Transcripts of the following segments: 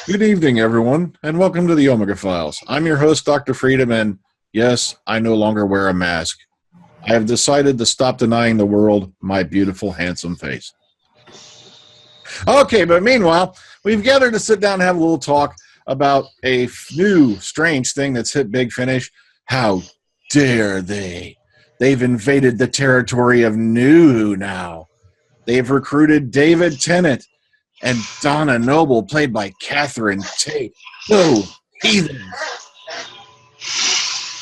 Good evening, everyone, and welcome to the Omega Files. I'm your host, Dr. Freedom, and yes, I no longer wear a mask. I have decided to stop denying the world my beautiful, handsome face. Okay, but meanwhile, we've gathered to sit down and have a little talk about a new, strange thing that's hit Big Finish. How dare they? They've invaded the territory of new now. They've recruited David Tennant and Donna Noble, played by Catherine Tate. No, heathens.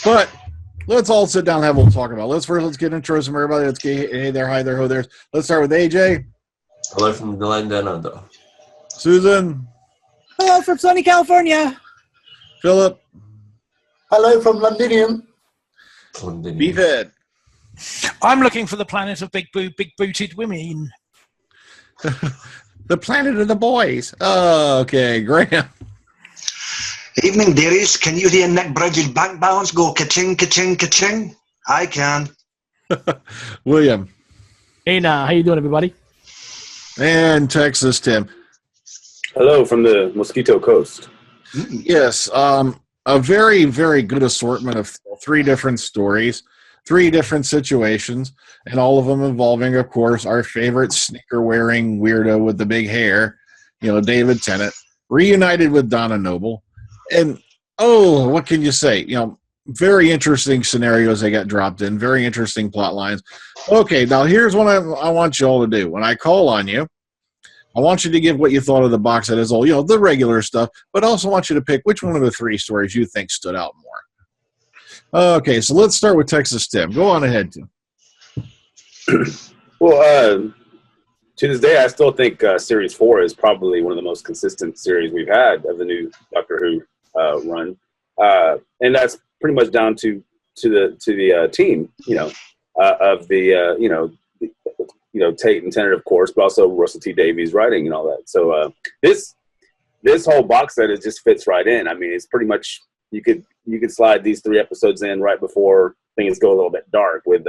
But let's all sit down and have a little talk about it. Let's get intros from everybody. Let's get hey there, hi there, ho there. Let's start with AJ. Hello from the land down under. Susan. Hello from sunny California. Philip. Hello from Londinium. Beefhead. I'm looking for the planet of big booted women. The planet of the boys. Oh, okay, Graham. Evening, dearies. Can you hear Nick Bridges' bank balance go ka-ching, ka-ching, ka-ching? I can. William. Hey, now, how you doing, everybody? And Texas Tim. Hello from the Mosquito Coast. Yes, a very, very good assortment of three different stories, three different situations, and all of them involving, of course, our favorite sneaker-wearing weirdo with the big hair, David Tennant, reunited with Donna Noble. And, what can you say? Very interesting scenarios they got dropped in, very interesting plot lines. Okay, now here's what I want you all to do. When I call on you, I want you to give what you thought of the box set as all, the regular stuff, but I also want you to pick which one of the three stories you think stood out more. Okay, so let's start with Texas Tim. Go on ahead, Tim. Well, to this day, I still think Series 4 is probably one of the most consistent series we've had of the new Doctor Who run. And that's pretty much down to the team, of the, Tate and Tennant, of course, but also Russell T Davies writing and all that. So this whole box set just fits right in. I mean, it's pretty much you could slide these 3 episodes in right before things go a little bit dark with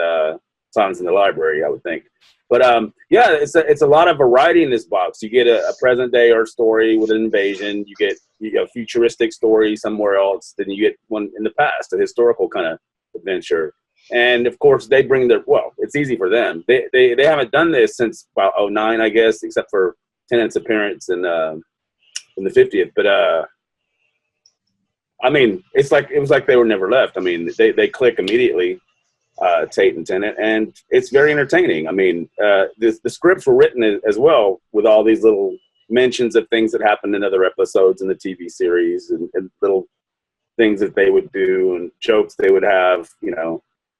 Silence in the Library, I would think. But it's a lot of variety in this box. You get a present day Earth story with an invasion. You get a futuristic story somewhere else. Then you get one in the past, a historical kind of adventure. And of course, they bring it's easy for them. They haven't done this since about 2009, I guess, except for Tennant's appearance in the 50th. But I mean, it was like they were never left. I mean, they click immediately, Tate and Tennant, and it's very entertaining. I mean, the scripts were written as well with all these little mentions of things that happened in other episodes in the TV series and little things that they would do and jokes they would have,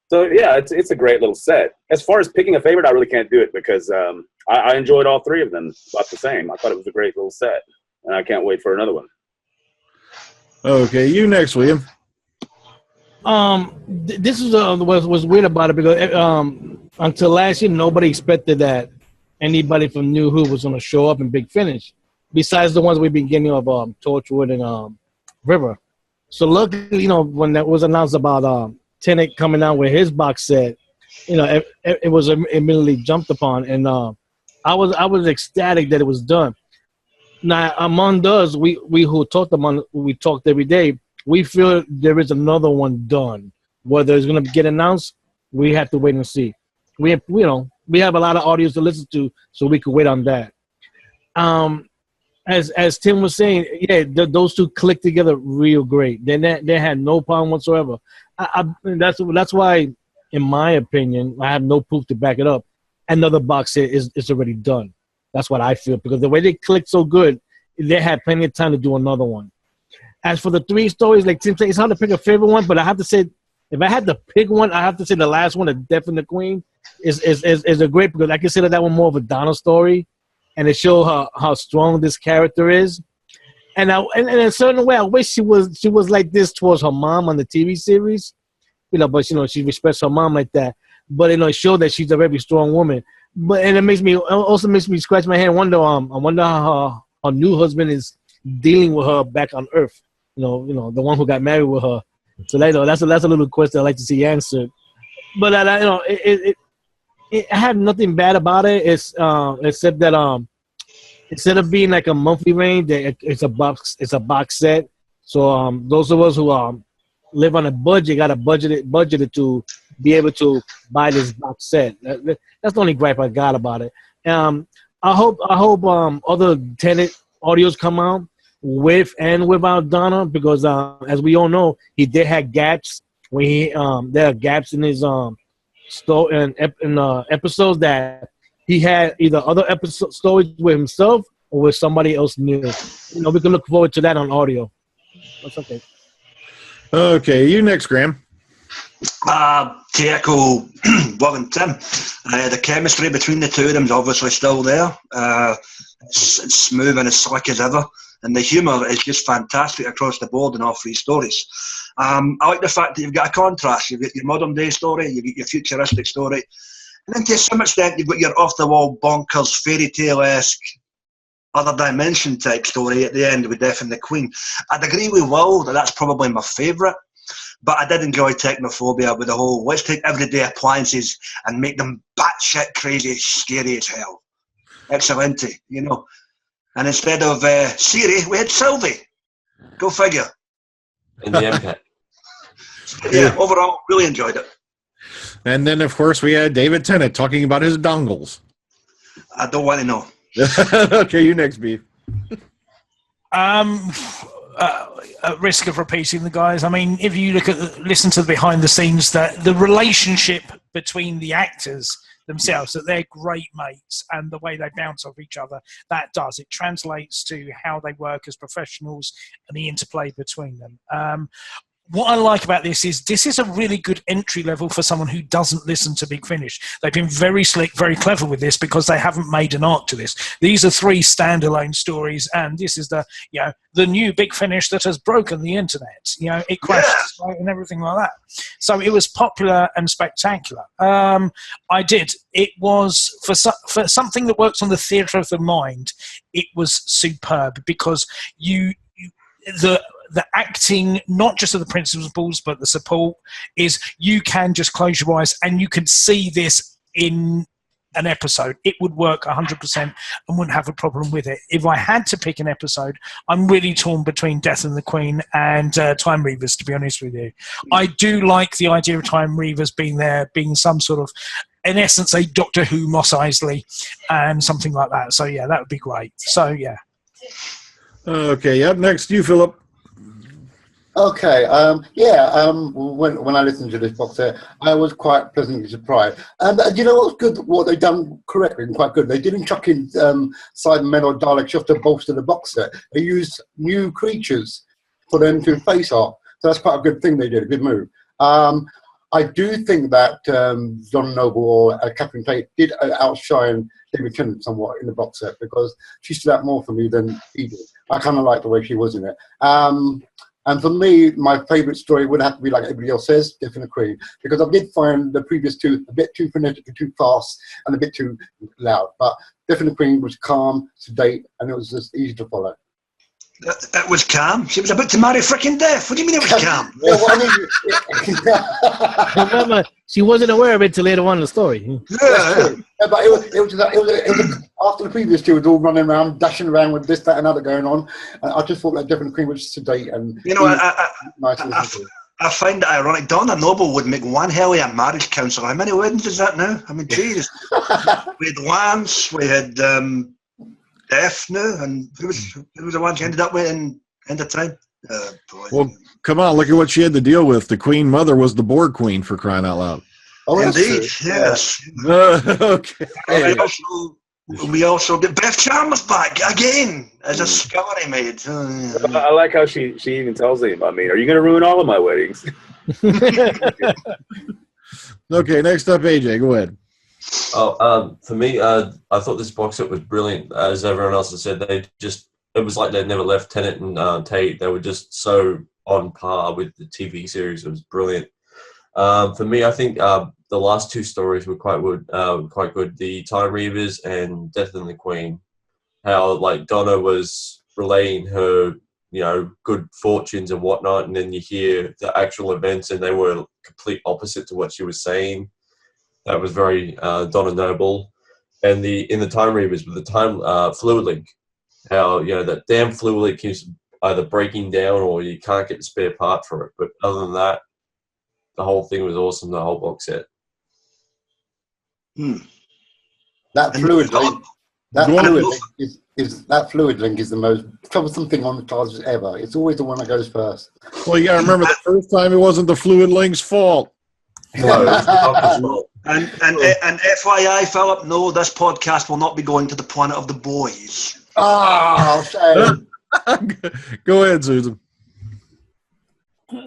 So, yeah, it's a great little set. As far as picking a favorite, I really can't do it because I enjoyed all 3 of them about the same. I thought it was a great little set, and I can't wait for another one. Okay, you next, William. This is was weird about it because until last year, nobody expected that anybody from New Who was going to show up in Big Finish, besides the ones we've been getting of Torchwood and River. So luckily, when that was announced about Tennant coming out with his box set, it was immediately jumped upon, and I was ecstatic that it was done. Now, among us, we who we talked every day, we feel there is another one done. Whether it's going to get announced, we have to wait and see. We have a lot of audience to listen to, so we could wait on that. As Tim was saying, yeah, those 2 clicked together real great. They had no problem whatsoever. That's why, in my opinion, I have no proof to back it up. Another box set is already done. That's what I feel, because the way they clicked so good, they had plenty of time to do another one. As for the 3 stories, like Tim said, it's hard to pick a favorite one, but I have to say, if I had to pick one, I have to say the last one, The Death of the Queen, is a great, because I consider that one more of a Donna story, and it showed how strong this character is. And in a certain way, I wish she was like this towards her mom on the TV series, but she respects her mom like that. But it showed that she's a very strong woman. But it also makes me scratch my head and wonder. I wonder how her new husband is dealing with her back on Earth. The one who got married with her. So that's a little question I'd like to see answered. But I have nothing bad about it. It's except that instead of being like a monthly range, it's a box set. So those of us who live on a budget got to budgeted to be able to buy this box set. That's the only gripe I got about it. I hope other Tenet audios come out with and without Donna, because as we all know, he did have gaps. There are gaps in his episodes that he had either other episode stories with himself or with somebody else new. You know, we can look forward to that on audio. That's okay. Okay, you next, Graham. To echo Will and Tim, the chemistry between the two of them is obviously still there. It's smooth and as slick as ever, and the humour is just fantastic across the board in all three stories. I like the fact that you've got a contrast. You've got your modern day story, you've got your futuristic story, and then to some extent you've got your off-the-wall, bonkers, fairy tale-esque, other dimension type story at the end with Death and the Queen. I'd agree with Will that that's probably my favourite, but I did enjoy Technophobia with the whole let's take everyday appliances and make them batshit crazy, scary as hell. Excellente, you know. And instead of Siri, we had Sylvie. Go figure. In the MCAT. Yeah, overall, really enjoyed it. And then, of course, we had David Tennant talking about his dongles. I don't want to know. Okay, you next, Beef. At risk of repeating the guys, I mean, if you listen to the behind the scenes, that the relationship between the actors themselves, that they're great mates, and the way they bounce off each other, it translates to how they work as professionals and the interplay between them. What I like about this is a really good entry level for someone who doesn't listen to Big Finish. They've been very slick, very clever with this because they haven't made an arc to this. These are 3 standalone stories, and this is the new Big Finish that has broken the internet. You know, it crashed and everything like that. So it was popular and spectacular. It was for something that works on the theatre of the mind. It was superb because the acting, not just of the principals, but the support, is you can just close your eyes and you can see this in an episode. It would work 100% and wouldn't have a problem with it. If I had to pick an episode, I'm really torn between Death and the Queen and Time Reavers, to be honest with you. I do like the idea of Time Reavers being some sort of, in essence, a Doctor Who Mos Eisley and something like that. So, yeah, that would be great. So, yeah. Okay, up next, you, Philip. Okay, when I listened to this box set, I was quite pleasantly surprised. And you know what's good, what they've done correctly and quite good? They didn't chuck in Cybermen or Daleks just to bolster the box set. They used new creatures for them to face off. So that's quite a good thing they did, a good move. I do think that John Noble or Catherine Tate did outshine David Tennant somewhat in the box set because she stood out more for me than he did. I kind of like the way she was in it. And for me, my favourite story would have to be, like everybody else says, Death and the Queen, because I did find the previous 2 a bit too frenetic, too fast, and a bit too loud. But Death and the Queen was calm, sedate, and it was just easy to follow. It was calm. She was about to marry frickin' Death. What do you mean it was calm? Yeah, well, Remember, she wasn't aware of it till later on in the story. Yeah. But it was after the previous 2 was all running around, dashing around with this, that, and other going on. And I just thought that Death and the Queen was sedate and nice to listen to. I find it ironic. Donna Noble would make one hell of a marriage counsellor. How many weddings is that now? I mean, Jesus. We had Lance, we had Death now, and who was the one she ended up with in the time? Well, come on, look at what she had to deal with. The Queen Mother was the Borg Queen, for crying out loud. Oh, indeed, yes. Okay. We also get Beth Chalmers back again as a Scotty maid. Oh, yeah. I like how she even tells him, I mean, are you going to ruin all of my weddings? Okay, next up, AJ, go ahead. For me, I thought this box set was brilliant. As everyone else has said, it was like they'd never left Tennant and Tate. They were just so on par with the TV series. It was brilliant. For me, I think the last 2 stories were quite good. The Time Reavers and Death and the Queen. How like Donna was relaying her, good fortunes and whatnot, and then you hear the actual events, and they were complete opposite to what she was saying. That was very Donna Noble. And in the Time Reavers with the time fluid link, how that damn fluid leak keeps either breaking down or you can't get the spare part for it. But other than that, the whole thing was awesome. The whole box set. That fluid link. That fluid link is the most troublesome thing on the TARDIS ever. It's always the one that goes first. Well, you got to remember the first time it wasn't the fluid link's fault. No, it's the Doctor's fault. And FYI, Philip, no, this podcast will not be going to the planet of the boys. Oh, shame. Go ahead, Susan.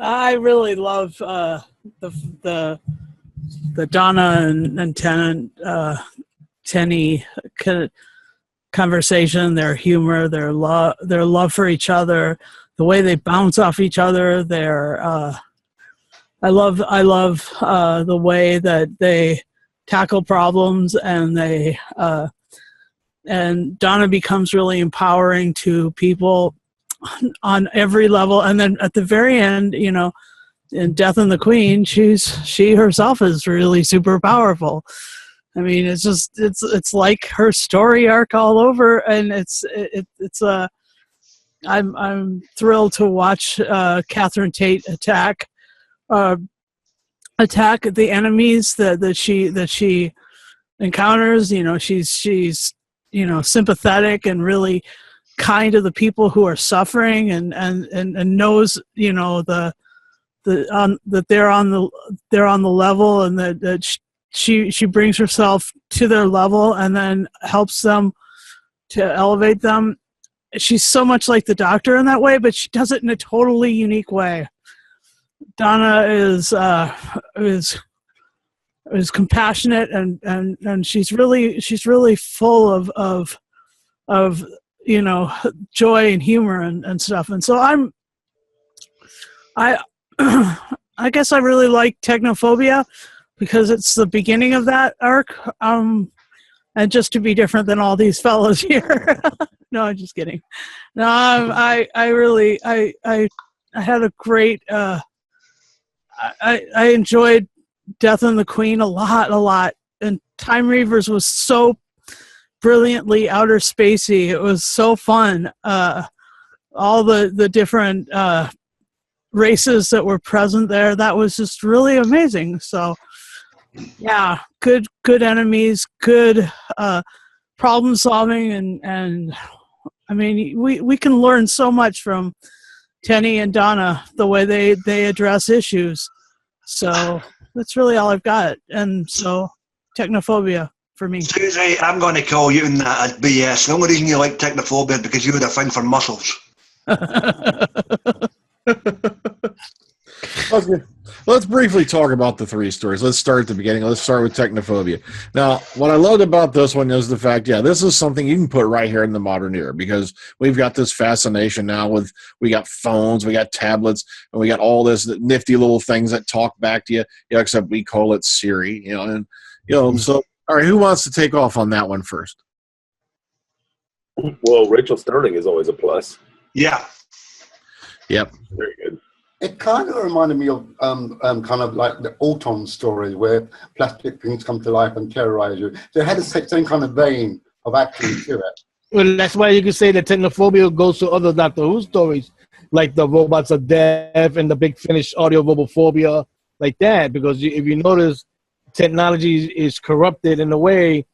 I really love the Donna and Tenny conversation, their humor, their love for each other, the way they bounce off each other. I love the way that they tackle problems, and and Donna becomes really empowering to people on every level. And then at the very end, in Death and the Queen, she herself is really super powerful. I mean, it's like her story arc all over, and I'm thrilled to watch Catherine Tate attack the enemies that she encounters. She's sympathetic and really kind to the people who are suffering, and knows that they're on the level, and that she brings herself to their level and then helps them to elevate them. She's so much like the Doctor in that way, but she does it in a totally unique way. Donna is compassionate, and she's really full of joy and humor and stuff. And so I guess I really like Technophobia because it's the beginning of that arc, and just to be different than all these fellows here. No, I'm just kidding. No, I had a great. I enjoyed Death and the Queen a lot, and Time Reavers was so brilliantly outer spacey. It was so fun. All the different races that were present there, that was just really amazing. So yeah, good enemies, good problem solving, and I mean, we can learn so much from Tenny and Donna, the way they address issues. So that's really all I've got. And so Technophobia for me. Susie, I'm going to call you in that as BS. The only reason you like Technophobia is because you had a thing for muscles. Let's briefly talk about the three stories. Let's start at the beginning. Let's start with Technophobia. Now, what I loved about this one is the fact, this is something you can put right here in the modern era, because we've got this fascination now with, we got phones, we got tablets, and we got all this nifty little things that talk back to you, except we call it Siri, so, all right, who wants to take off on that one first? Well, Rachel Sterling is always a plus. Yeah. Yep. Very good. It kind of reminded me of kind of like the Autumn story, where plastic things come to life and terrorize you. So it had the same kind of vein of acting to it. Well, that's why you can say that Technophobia goes to other Doctor Who stories, like the Robots of Death and the Big Finish Audio Robophobia, like that. Because if you notice, technology is corrupted in a way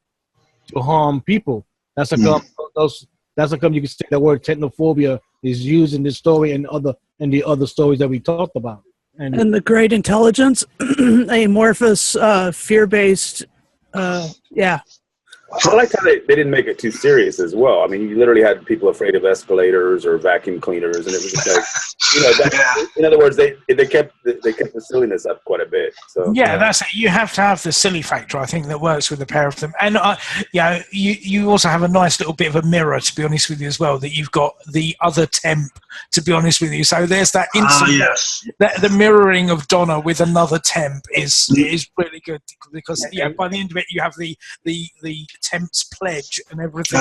to harm people. That's how come you can say the word Technophobia is used in this story and the other stories that we talked about. And the great intelligence, amorphous, fear-based, yeah. I liked how they didn't make it too serious as well. I mean, you literally had people afraid of escalators or vacuum cleaners, and it was just like, in other words, they kept the silliness up quite a bit. So that's it. You have to have the silly factor, I think, that works with the pair of them. And you also have a nice little bit of a mirror, to be honest with you, as well. That you've got the other temp, to be honest with you. So there's that instant. Yes. The mirroring of Donna with another temp is really good, because by the end of it, you have the temp's pledge and everything.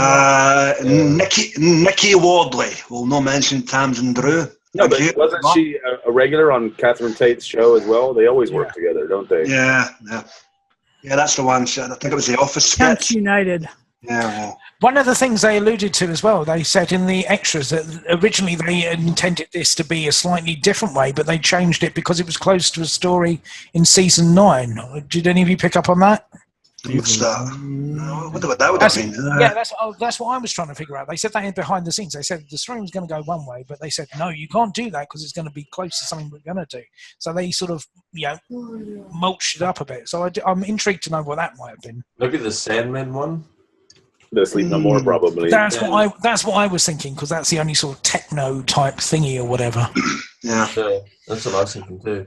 Nikki Wardley will not mention Tamsin Drew. No, but wasn't she a regular on Catherine Tate's show as well? They always work together, don't they? Yeah, that's the one. I think it was The Office sketch. Temps United. Yeah. One of the things they alluded to as well, they said in the extras that originally they intended this to be a slightly different way, but they changed it because it was close to a story in season 9. Did any of you pick up on that? What's that? No, what that would have been? Yeah, that's what I was trying to figure out. They said that in behind the scenes. They said the story was going to go one way, but they said, no, you can't do that because it's going to be close to something we're going to do. So they sort of, mulched it up a bit. So I'm intrigued to know what that might have been. Maybe the Sandman one? The Sleep No More, probably. That's what I was thinking, because that's the only sort of techno type thingy or whatever. Yeah. That's what I was thinking too.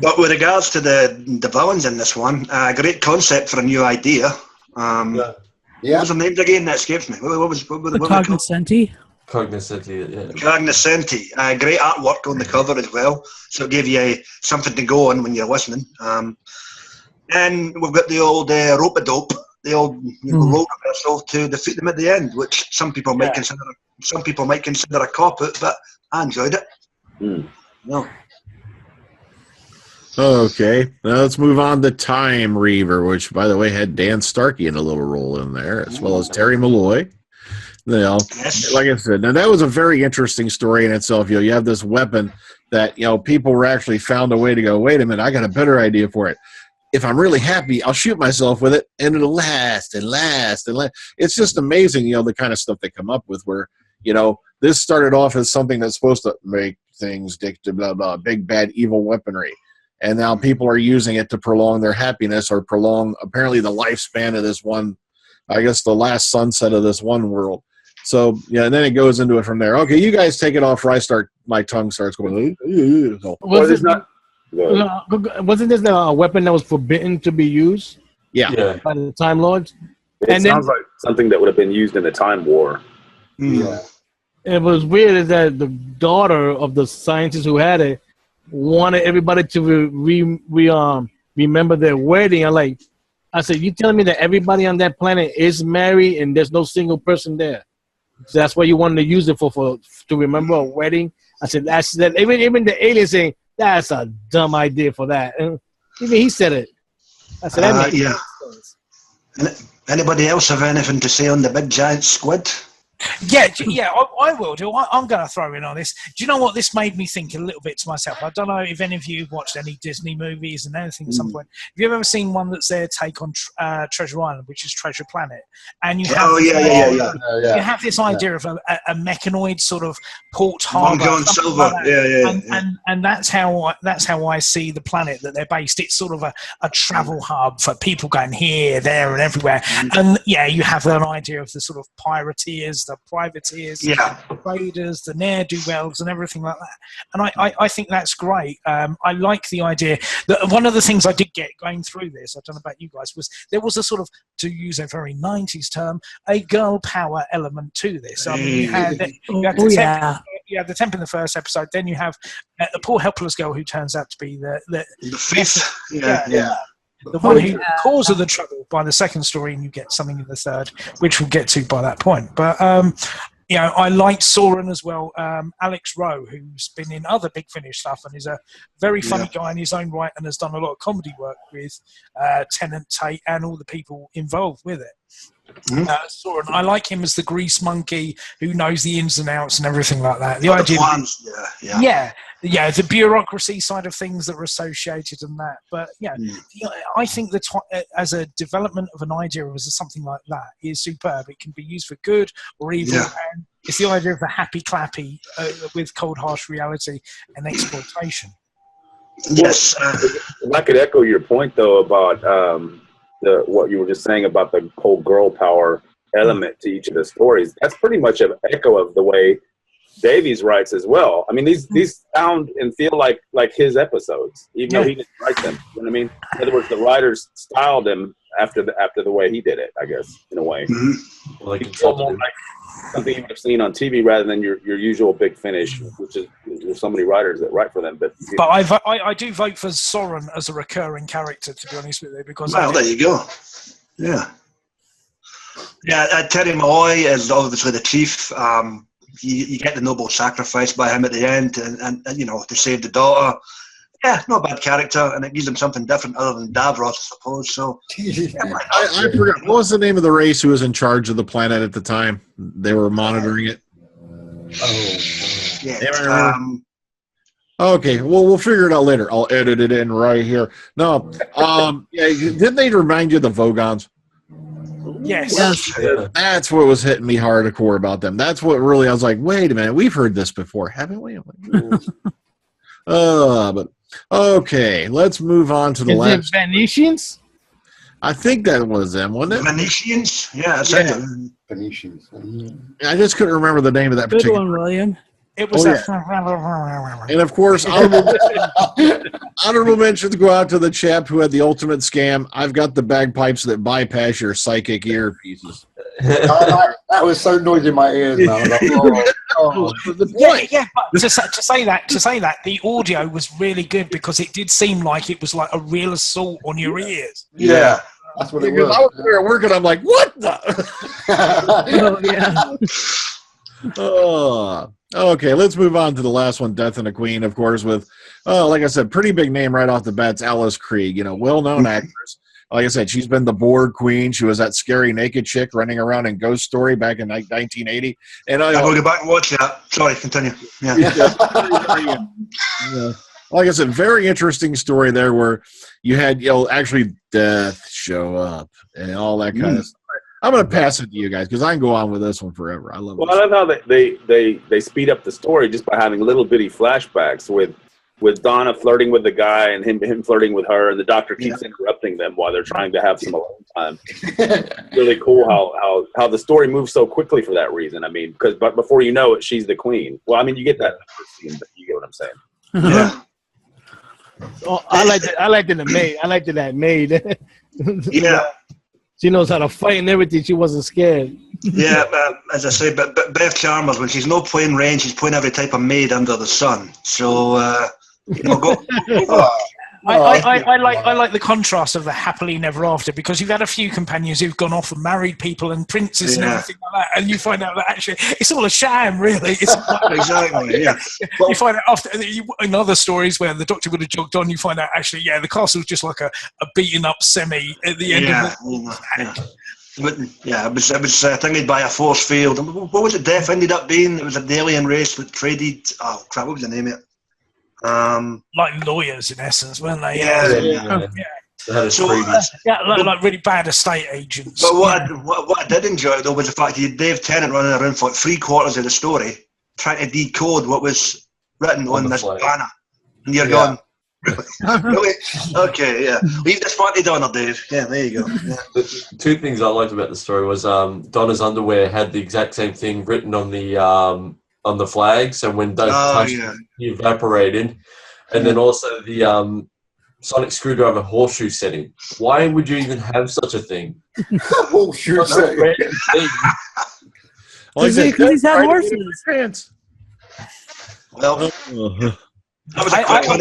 But with regards to the villains in this one, great concept for a new idea. What was the names again? That escapes me. What were The Cognoscenti. Cognoscenti, yeah. Cognoscenti. Great artwork on the cover as well, so it gave you something to go on when you're listening. And we've got the old rope-a-dope, the old role reversal to defeat them at the end, which some people might consider a cop-out, but I enjoyed it. No. Okay, now let's move on to Time Reaver, which, by the way, had Dan Starkey in a little role in there, as well as Terry Malloy. Yes. Like I said, now that was a very interesting story in itself. You have this weapon that people were actually found a way to go, wait a minute, I got a better idea for it. If I'm really happy, I'll shoot myself with it, and it'll last and last and last. It's just amazing, the kind of stuff they come up with. Where this started off as something that's supposed to make things blah blah, big bad evil weaponry. And now people are using it to prolong their happiness or prolong, apparently, the lifespan of this one, I guess, the last sunset of this one world. So, and then it goes into it from there. Okay, you guys take it off or my tongue starts going. So, wasn't this a weapon that was forbidden to be used? Yeah. By the Time Lords? It sounds like something that would have been used in the Time War. Yeah. It was weird is that the daughter of the scientist who had it wanted everybody to remember their wedding. I said, you telling me that everybody on that planet is married and there's no single person there? So that's what you wanted to use it for to remember a wedding? I said, that's that. Even the alien saying that's a dumb idea for that. And even he said it. I said, that makes sense. Anybody else have anything to say on the big giant squid? Yeah, I will do. I'm going to throw in on this. Do you know what? This made me think a little bit to myself. I don't know if any of you have watched any Disney movies and anything at some point. Have you ever seen one that's their take on Treasure Island, which is Treasure Planet? And you have you have this idea of a mechanoid sort of port harbour. John Silver. And that's how I see the planet that they're based. It's sort of a travel hub for people going here, there, and everywhere. And you have an idea of the sort of pirateers, the privateers, the traders, the ne'er-do-wells, and everything like that. And I think that's great. I like the idea. That one of the things I did get going through this, I don't know about you guys, was there was a sort of, to use a very 90s term, a girl power element to this. I mean, you had the temp in the first episode, then you have the poor helpless girl who turns out to be the fifth. The one who cause of the trouble by the second story, and you get something in the third, which we'll get to by that point. But I liked Soren as well. Alex Rowe, who's been in other Big Finish stuff and is a very funny guy in his own right, and has done a lot of comedy work with Tennant Tate and all the people involved with it. Soren, I like him as the grease monkey who knows the ins and outs and everything like that. The idea, the bureaucracy side of things that are associated and that. But I think that as a development of an idea as something like that is superb. It can be used for good or evil. And it's the idea of the happy clappy with cold harsh reality and exploitation. Yes. If I could echo your point though about what you were just saying about the whole girl power element to each of the stories, that's pretty much an echo of the way Davies writes as well. I mean, these sound and feel like his episodes, even though he didn't write them. You know what I mean? In other words, the writers styled them after the way he did it, I guess, in a way. Like it's more like something you would have seen on TV rather than your usual Big Finish, which is there's so many writers that write for them. But I do vote for Soren as a recurring character, to be honest with you, because there you go. Terry Malloy is obviously the chief. You get the noble sacrifice by him at the end, and to save the daughter. Yeah, not a bad character, and it gives him something different other than Davros, I suppose. So, I forgot, what was the name of the race who was in charge of the planet at the time? They were monitoring it. yeah. Okay, well, we'll figure it out later. I'll edit it in right here. No, yeah, didn't they remind you of the Vogons? Yes. Yeah. That's what was hitting me hardcore about them. That's what really, I was like, wait a minute, we've heard this before, haven't we? But okay, let's move on to the Is last. it Venetians? I think that was them, wasn't it? Venetians? Yeah, that's Yeah. it. Venetians. I just couldn't remember the name of that Good particular. one, William. It was And of course, honorable mentions go out to the chap who had the ultimate scam. I've got the bagpipes that bypass your psychic earpieces. That was so noisy in my ears, man. I was like, oh. Yeah, but to say that, the audio was really good because it did seem like it was like a real assault on your ears. Yeah, that's what it Because was. I was there working, I'm like, what the? Oh, yeah. Okay, let's move on to the last one, Death and a Queen, of course, with, like I said, pretty big name right off the bat. It's Alice Krieg, well-known actress. Like I said, she's been the Board Queen. She was that scary naked chick running around in Ghost Story back in 1980. And I will go back and watch that. Sorry, continue. Yeah. Like I said, very interesting story there where you had, actually death show up and all that kind of stuff. I'm going to pass it to you guys because I can go on with this one forever. I love it. Well, I love how they speed up the story just by having little bitty flashbacks with Donna flirting with the guy and him flirting with her, and the doctor keeps interrupting them while they're trying to have some alone time. Really cool how the story moves so quickly for that reason. I mean, but before you know it, she's the queen. Well, I mean, you get that in the first scene, but you get what I'm saying. Yeah. Oh, I liked it. The maid. I liked it. That maid. Yeah. She knows how to fight and everything. She wasn't scared. Yeah, as I say, but Beth Chalmers, when she's not playing Rain, she's playing every type of maid under the sun. So, go. I like the contrast of the happily never after because you've had a few companions who've gone off and married people and princes and everything like that, and you find out that actually it's all a sham, really. It's Exactly. Yeah. You find out after in other stories where the Doctor would have jogged on, you find out actually, the castle's just like a beaten up semi at the end of it. It was thingied by a force field. What was it? Death ended up being? It was an alien race that traded. Oh crap! What was the name of it? Like lawyers in essence, weren't they? Yeah. So, like really bad estate agents. But what I did enjoy though was the fact that you had Dave Tennant running around for like 3/4 of the story trying to decode what was written on this banner, and you're going, really? Okay, yeah. Leave this party Donna, Dave. Yeah, there you go. Yeah. The two things I liked about the story was Donna's underwear had the exact same thing written on the flag, so when those touched he evaporated, and then also the sonic screwdriver horseshoe setting. Why would you even have such a thing? Horseshoe setting. Because he's had horses. Well, that was a quick one.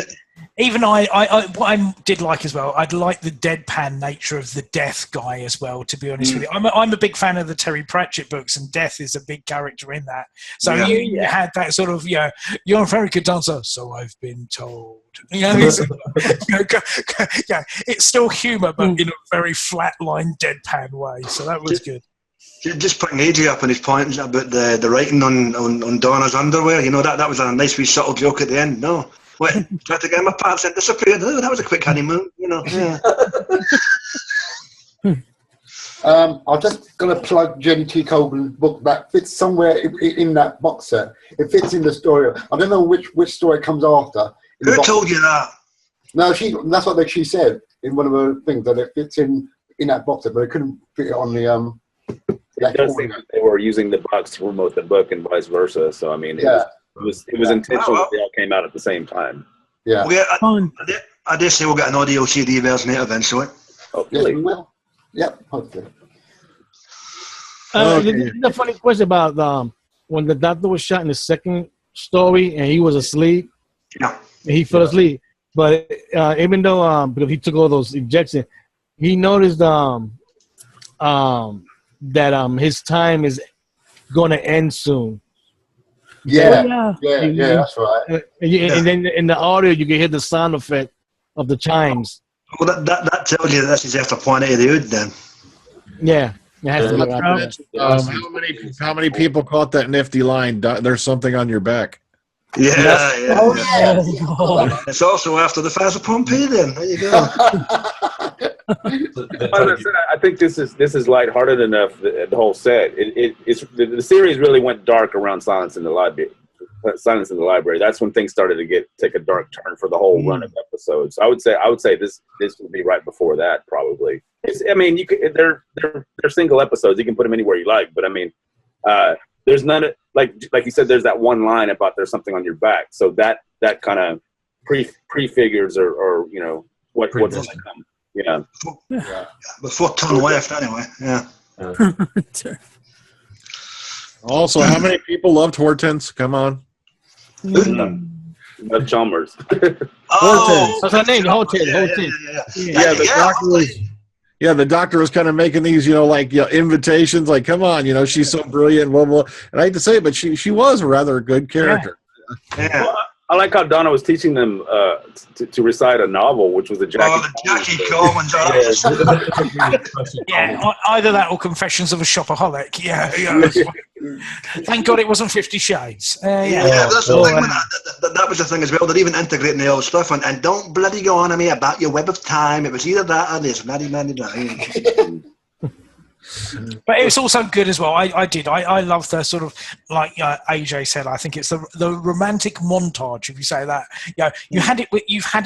Even what I did like as well, I'd like the deadpan nature of the Death guy as well, to be honest with you. I'm a big fan of the Terry Pratchett books, and Death is a big character in that. So you had that sort of, you're a very good dancer, so I've been told. It's still humour, but in a very flat-line deadpan way. So that was good. Just putting AJ up on his point about the writing on Donna's underwear, that was a nice wee subtle joke at the end. No. What? Tried to get my pants and disappeared. Oh, that was a quick honeymoon, Yeah. I'm just going to plug Jenny T. Colgan's book that fits somewhere in that box set. It fits in the story. I don't know which story comes after. Who told you that? No, that's what she said in one of the things, that it fits in that box set, but it couldn't fit it on the. It does seem like they were using the box to promote the book and vice versa. So I mean, it was intentional that they all came out at the same time. Yeah. I dare say we'll get an audio CD version eventually. Hopefully. Yes, we will. Yep, hopefully. The funny question about when the Doctor was shot in the second story and he was asleep. Yeah. And he fell asleep. But even though because he took all those injections, he noticed that his time is going to end soon. Yeah, that's right. And then in the audio, you can hear the sound effect of the chimes. Well, that tells you that this is after Point A the Hood, then. Yeah, it has to be right there. How many people caught that nifty line? There's something on your back. Yeah. Oh, It's also after the Fast of Pompeii, then. There you go. I think this is lighthearted enough. The whole set. The series really went dark around Silence in the Library. That's when things started to take a dark turn for the whole run of episodes. I would say this would be right before that, probably. They're single episodes. You can put them anywhere you like, but there's none like you said. There's that one line about there's something on your back, so that kind of prefigures or what's going to come. Yeah. Before turn left, anyway. Yeah. Also, how many people loved Hortense? Come on. Chalmers. Hortense. What's her name? Hortense. The doctor was kind of making these, invitations, like, come on, she's so brilliant, blah, blah. And I hate to say it, but she was a rather good character. Yeah. Well, I like how Donna was teaching them to recite a novel, which was a Jackie Coleman. Either that or Confessions of a Shopaholic. Yeah. Thank God it wasn't 50 Shades. That's the thing. That was the thing as well. They're even integrating the old stuff, and don't bloody go on to me about your web of time. It was either that or this. But it was also good as well. I loved the sort of, like AJ said, I think it's the romantic montage, if you say that. You've had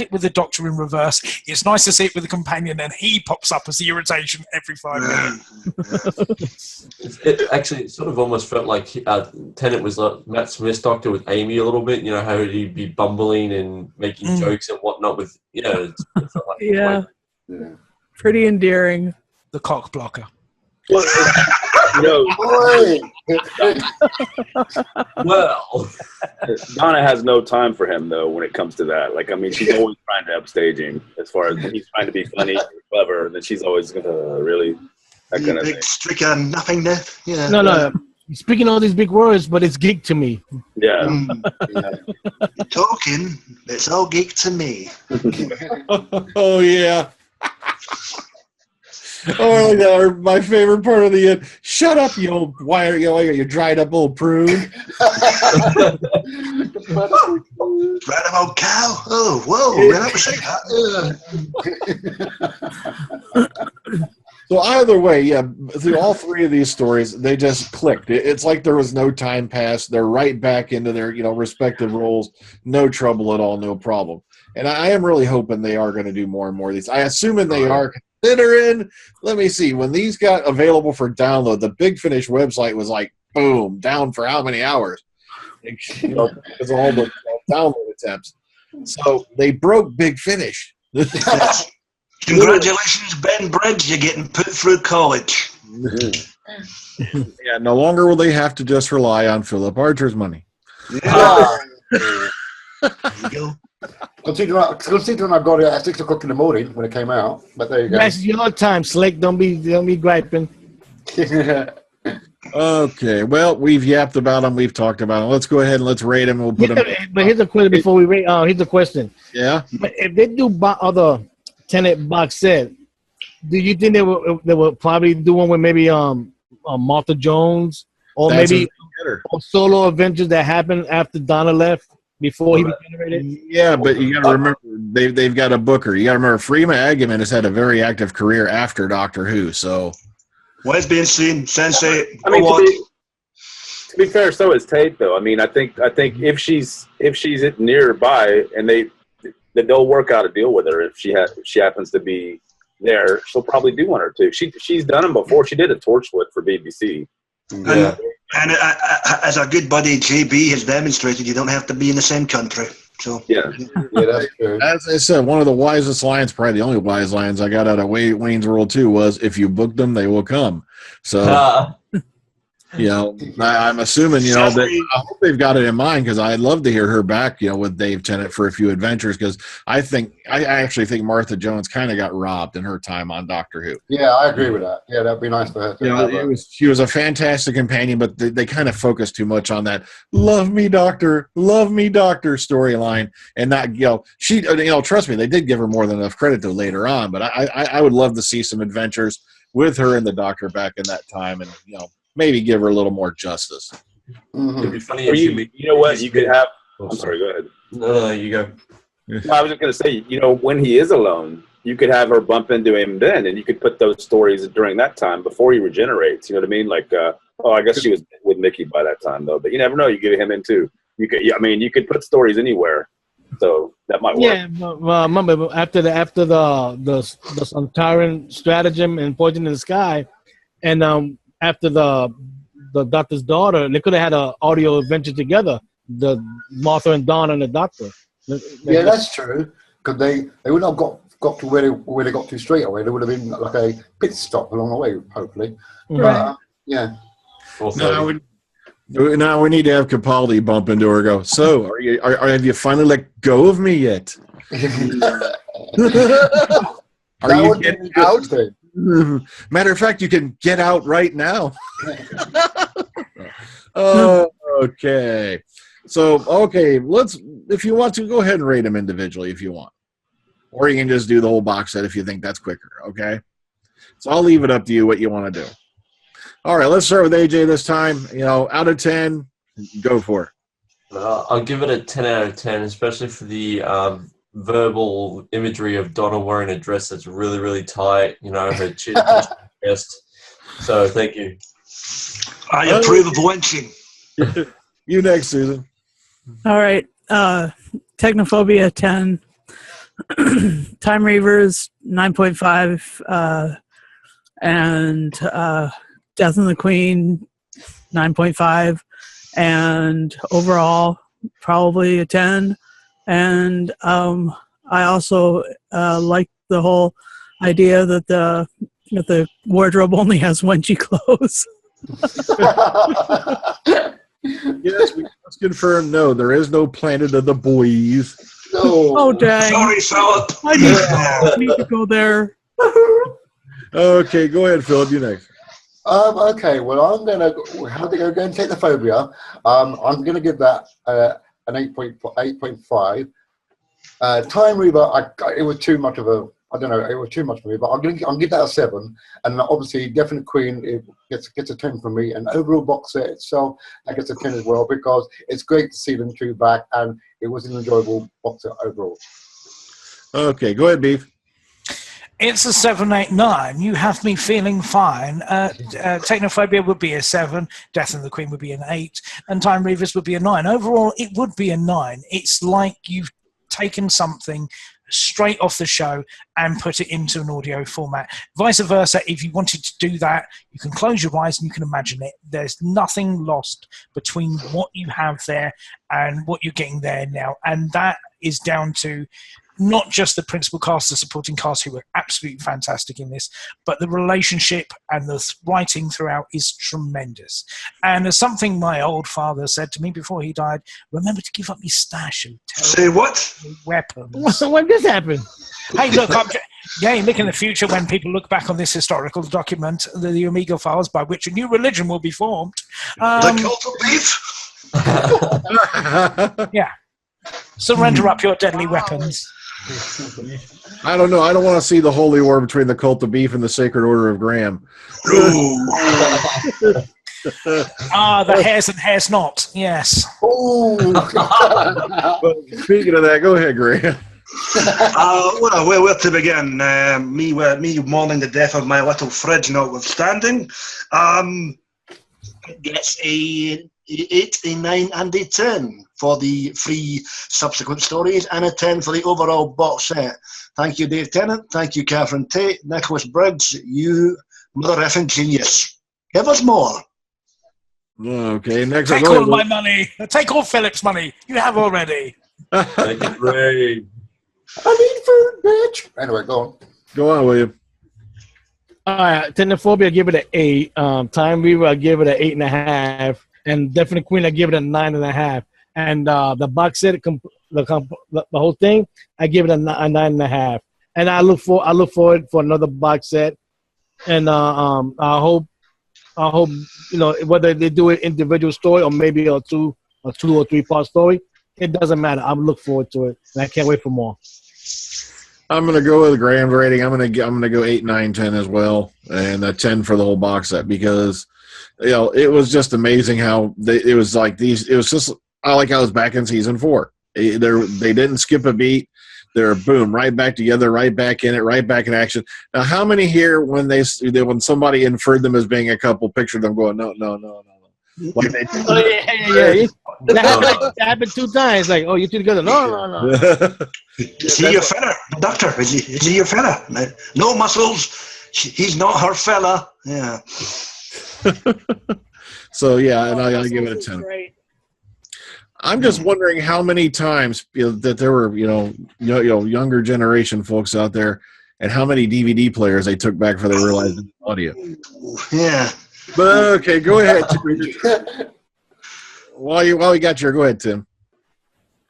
it with the Doctor in reverse. It's nice to see it with the companion, and he pops up as the irritation every 5 minutes. It sort of almost felt like Tennant was like Matt Smith's Doctor with Amy a little bit. How he'd be bumbling and making jokes and whatnot with, it felt like pretty endearing. The cock blocker. Well, Donna has no time for him though when it comes to that. She's always trying to upstage him as far as when he's trying to be funny or clever, and then she's always gonna really that kind of big streak of nothingness. Yeah. No. Speaking all these big words, but it's geek to me. Yeah. Talking, it's all geek to me. Oh yeah. Or my favorite part of the end. Shut up, you old wire, you dried up old prune. Right about cow. Oh, whoa! Ran up a shake. So either way, through all three of these stories, they just clicked. It's like there was no time passed. They're right back into their respective roles. No trouble at all, no problem. And I am really hoping they are going to do more and more of these. I assume they are. Considering, let me see, when these got available for download, the Big Finish website was like, boom, down for how many hours? Because of all the download attempts. So they broke Big Finish. Congratulations, Ben Bridge, you're getting put through college. Yeah, no longer will they have to just rely on Philip Archer's money. Yeah. There you go. Considering I got it at 6 o'clock in the morning when it came out, but there you go. That's your time, Slick. Don't be griping. Okay, well, we've yapped about them. We've talked about them. Let's go ahead and let's rate them. We'll put them. But here's a question before we rate. Here's a question. Yeah. But if they do other Tenet box set, do you think they will probably do one with maybe Martha Jones or maybe solo adventures that happened after Donna left? Before he was generated? Yeah, but you got to remember, they've got a booker. You got to remember, Freema Agyeman has had a very active career after Doctor Who, so... Well, it's being seen, Sensei. To be fair, so is Tate, though. I think if she's nearby and they'll work out a deal with her if she happens to be there, she'll probably do one or two. She's done them before. She did a Torchwood for BBC. Yeah. And as a good buddy, JB has demonstrated, you don't have to be in the same country. So yeah, that's true. As I said, one of the wisest lines, probably the only wise lines I got out of Wayne's World 2 was, if you book them, they will come. So I'm assuming, that I hope they've got it in mind, because I'd love to hear her back, with Dave Tennant for a few adventures, because I actually think Martha Jones kind of got robbed in her time on Doctor Who. Yeah, I agree with that. Yeah, that'd be nice for her. She was a fantastic companion, but they kind of focused too much on that love me doctor storyline, and not, she, trust me, they did give her more than enough credit to later on, but I would love to see some adventures with her and the Doctor back in that time, and, maybe give her a little more justice. It'd be funny Or if you know what? You could have. I'm sorry. Go ahead. No, you go. No, I was just going to say, when he is alone, you could have her bump into him then, and you could put those stories during that time before he regenerates. You know what I mean? Like, I guess she was with Mickey by that time, though. But you never know. You get him in too. You could put stories anywhere, so that might work. Yeah, remember after the Sontaran stratagem and Poison in the Sky, and after the Doctor's daughter, they could have had an audio adventure together. The Martha and Don and the Doctor. Yeah, that's true. Because they wouldn't have got to where they got to straight away. There would have been like a pit stop along the way, hopefully. Right. Yeah. Now we need to have Capaldi bump into her and go, so, have you finally let go of me yet? Are you getting out? Matter of fact, you can get out right now. Okay. So, if you want to, go ahead and rate them individually if you want. Or you can just do the whole box set if you think that's quicker, okay? So I'll leave it up to you what you want to do. All right, let's start with AJ this time. Out of 10, go for it. I'll give it a 10 out of 10, especially for the verbal imagery of Donna wearing a dress that's really, really tight. Her chin chest. So thank you. I approve of lynching. You next, Susan. All right. Technophobia 10. Time Reavers 9.5. And Death and the Queen 9.5. And overall, probably a 10. And I also like the whole idea that the wardrobe only has 1G clothes. Yes, we must confirm. No, there is no Planet of the Boys. No. Oh, dang. Sorry, Philip. I need to go there. Okay, go ahead, Philip. You next. Okay, well, I'm going to go and take the phobia. I'm going to give that an 8.5. Time Reaver, it was too much of a, I don't know, it was too much for me, but I'll give that a 7. And obviously, Definite Queen, it gets a 10 from me. And overall box set itself, that gets a 10 as well, because it's great to see them two back, and it was an enjoyable box set overall. Okay, go ahead, Beef. It's a 789. You have me feeling fine. Technophobia would be a 7. Death and the Queen would be an 8. And Time Reavers would be a 9. Overall, it would be a 9. It's like you've taken something straight off the show and put it into an audio format. Vice versa, if you wanted to do that, you can close your eyes and you can imagine it. There's nothing lost between what you have there and what you're getting there now. And that is down to not just the principal cast, the supporting cast, who were absolutely fantastic in this, but the relationship and the writing throughout is tremendous. And as something my old father said to me before he died, remember to give up your stash of Say what? weapons. When this happened? Hey, look, look in the future when people look back on this historical document, the Omega Files, by which a new religion will be formed. The cult of beef? Yeah. Surrender up your deadly weapons. I don't know. I don't want to see the holy war between the Cult of Beef and the Sacred Order of Graham. The hairs and hairs not. Yes. Speaking of that, go ahead, Graham. Well, where to begin? Me mourning the death of my little fridge notwithstanding. Gets a 8, a 9, and a 10 for the 3 subsequent stories, and a 10 for the overall box set. Thank you, Dave Tennant. Thank you, Catherine Tate. Nicholas Briggs, you mother effing genius. Give us more. Okay, next. Take all my money. Take all Philip's money. You have already. Thank you, Ray. I need food, bitch. Anyway, go on. Go on, William. Technophobia, I give it an 8. Time Reaver, I give it an 8.5, and Definite Queen, I give it a 9.5. And the box set, the whole thing, I give it a 9.5. And I look forward for another box set. And I hope whether they do it individual story or maybe a 2 or 3 part story, it doesn't matter. I'm looking forward to it, and I can't wait for more. I'm going to go with Graham's rating. I'm going to go 8, 9, 10 as well, and a 10 for the whole box set because it was just amazing how it was like these. It was just I was back in season 4. They didn't skip a beat. They're boom right back together, right back in it, right back in action. Now, how many here when somebody inferred them as being a couple pictured them going no. Like they that happened 2 times. Like, oh, you two together? No. Is he your fella, doctor? Is he your fella? No muscles. He's not her fella. Yeah. So yeah, and I give it a 10. Great. I'm just wondering how many times that there were younger generation folks out there, and how many DVD players they took back before they realized it was audio. Yeah. But okay, go ahead. Tim. While we got you, go ahead, Tim.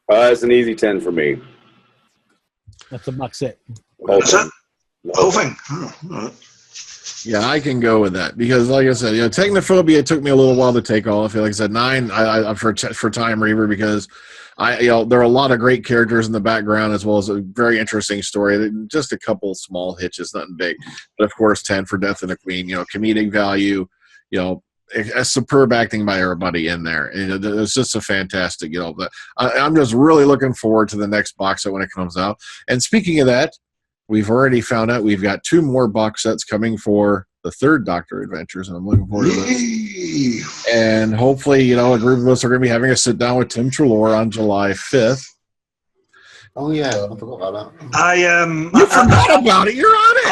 It's an easy 10 for me. That's a box set. That's it? Whole thing. Yeah, I can go with that because, like I said, Technophobia took me a little while to take off. Like I said, 9 for Time Reaver because there are a lot of great characters in the background as well as a very interesting story. Just a couple small hitches, nothing big. But of course, 10 for Death and the Queen. Comedic value. A superb acting by everybody in there. It's just a fantastic. But I'm just really looking forward to the next box set when it comes out. And speaking of that, we've already found out we've got 2 more box sets coming for the 3rd Doctor Adventures, and I'm looking forward to this. And hopefully, a group of us are going to be having a sit down with Tim Treloar on July 5th. Oh yeah, I forgot about that. You forgot about it. You're on it.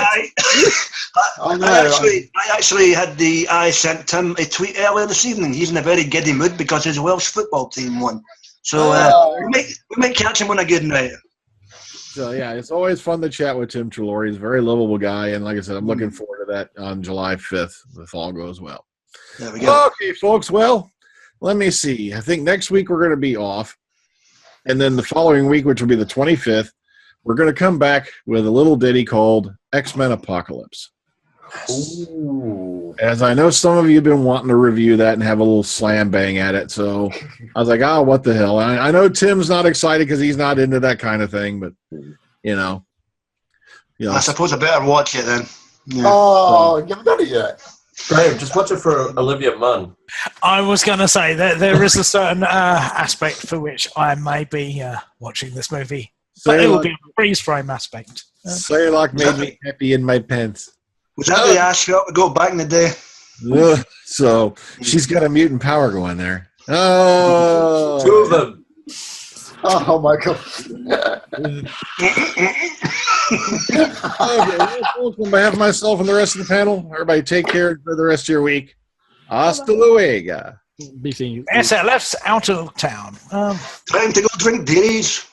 I actually had I sent Tim a tweet earlier this evening. He's in a very giddy mood because his Welsh football team won. So we might catch him on a good night. So yeah, it's always fun to chat with Tim Treloar. He's a very lovable guy, and like I said, I'm looking forward to that on July 5th if all goes well. There we go. Okay, folks. Well, let me see. I think next week we're going to be off, and then the following week, which will be the 25th, we're going to come back with a little ditty called X-Men Apocalypse. Ooh. As I know some of you have been wanting to review that and have a little slam bang at it, so I was like, what the hell? I know Tim's not excited because he's not into that kind of thing, but, I suppose I better watch it then. Yeah. Oh, you haven't done it yet. Graham, just watch it for Olivia Munn. I was going to say that there is a certain aspect for which I may be watching this movie, but it will be a freeze frame aspect. Saylock made me happy in my pants. Was that the ass shot to go back in the day? So she's got a mutant power going there. Oh, 2 of them. Oh my god. Okay, on behalf of myself and the rest of the panel, everybody take care for the rest of your week. Hasta luego. Be seeing you. SLF's out of town. Time to go drink beers.